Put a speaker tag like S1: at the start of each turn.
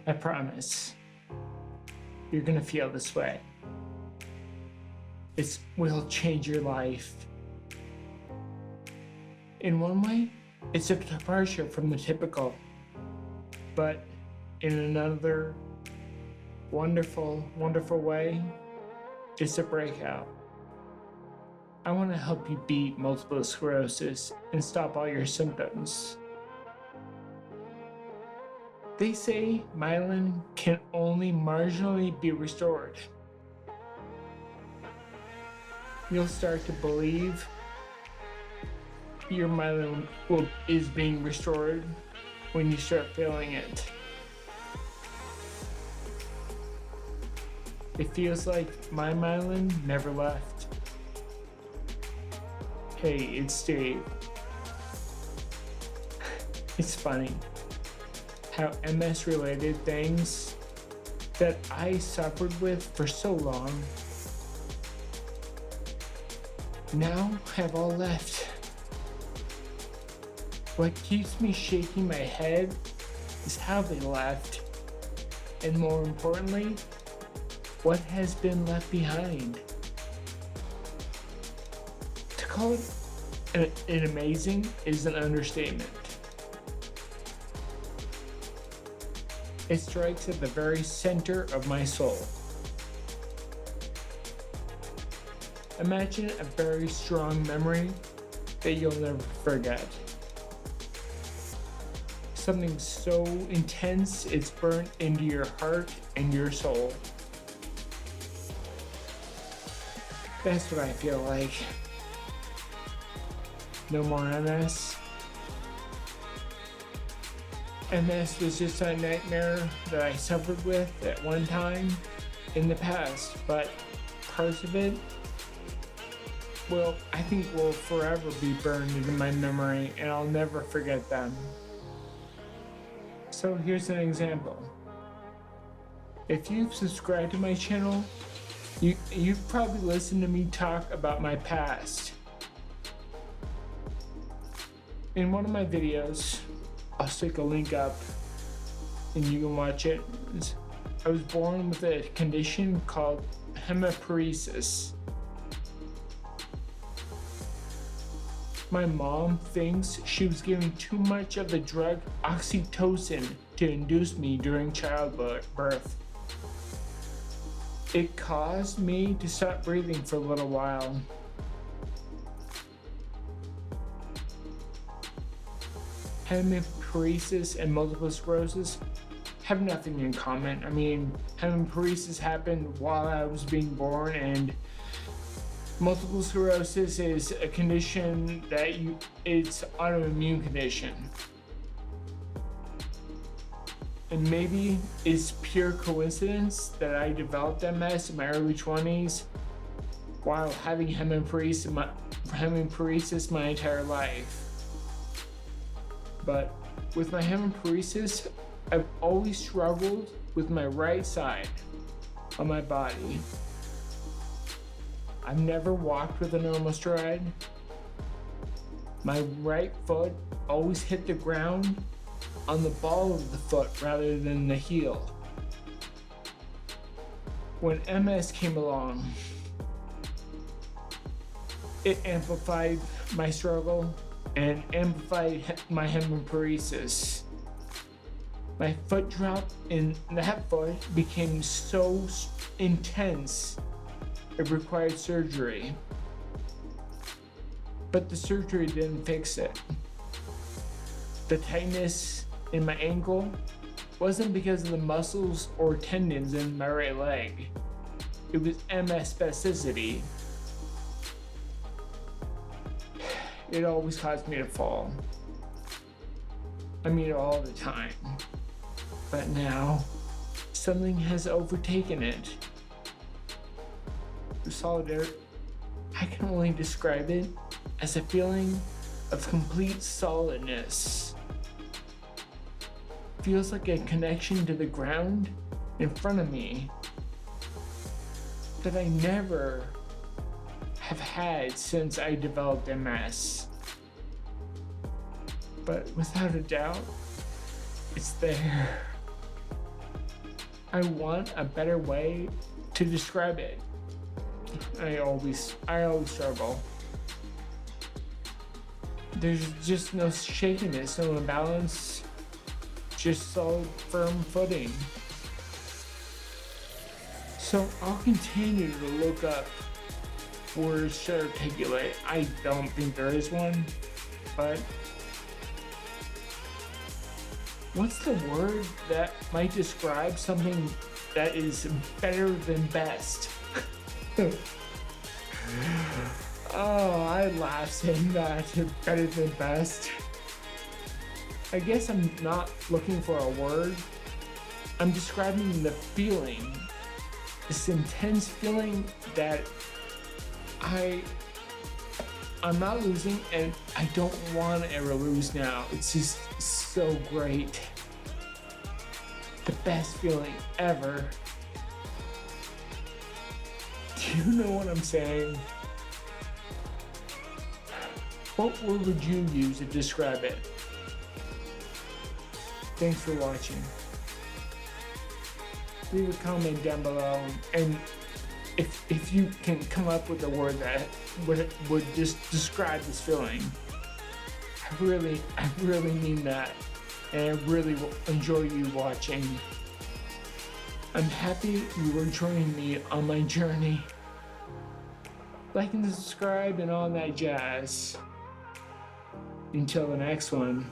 S1: I promise, you're gonna feel this way. It will change your life. In one way, it's a departure from the typical, but in another wonderful, wonderful way, it's a breakout. I want to help you beat multiple sclerosis and stop all your symptoms. They say myelin can only marginally be restored. You'll start to believe your myelin is being restored when you start feeling it. It feels like my myelin never left. Hey, it's Steve. It's funny how MS-related things that I suffered with for so long now have all left. What keeps me shaking my head is how they left, and more importantly, what has been left behind. To call it an amazing is an understatement. It strikes at the very center of my soul. Imagine a very strong memory that you'll never forget. Something so intense it's burnt into your heart and your soul. That's what I feel like. No more MS. MS was just a nightmare that I suffered with at one time in the past, but parts of it, well, I think will forever be burned into my memory and I'll never forget them. So here's an example. If you've subscribed to my channel, you've probably listened to me talk about my past. In one of my videos, I'll stick a link up and you can watch it. I was born with a condition called hemiparesis. My mom thinks she was giving too much of the drug oxytocin to induce me during childbirth. It caused me to stop breathing for a little while. Hemiparesis and multiple sclerosis have nothing in common. I mean, hemiparesis happened while I was being born, and multiple sclerosis is a condition that it's an autoimmune condition. And maybe it's pure coincidence that I developed MS in my early 20s while having hemiparesis my entire life. But with my hemiparesis, I've always struggled with my right side of my body. I've never walked with a normal stride. My right foot always hit the ground on the ball of the foot rather than the heel. When MS came along, it amplified my struggle and amplified my hemiparesis. My foot drop in that foot became so intense it required surgery. But the surgery didn't fix it. The tightness in my ankle wasn't because of the muscles or tendons in my right leg. It was MS spasticity. It always caused me to fall. I mean, all the time. But now, something has overtaken it. The solidarity, I can only describe it as a feeling of complete solidness. Feels like a connection to the ground in front of me that I never have had since I developed MS. But without a doubt, it's there. I want a better way to describe it. I always struggle. There's just no shakiness, no imbalance, just solid, firm footing. So I'll continue to look up words to articulate. I don't think there is one, but what's the word that might describe something that is better than best? Oh, I laugh saying that. Better than best. I guess I'm not looking for a word. I'm describing the feeling. This intense feeling that I'm not losing, and I don't want to ever lose now. It's just so great. The best feeling ever. Do you know what I'm saying? What word would you use to describe it? Thanks for watching. Leave a comment down below, and if you can come up with a word that would just describe this feeling, I really mean that, and I really enjoy you watching. I'm happy you were joining me on my journey. Like and subscribe and all that jazz. Until the next one.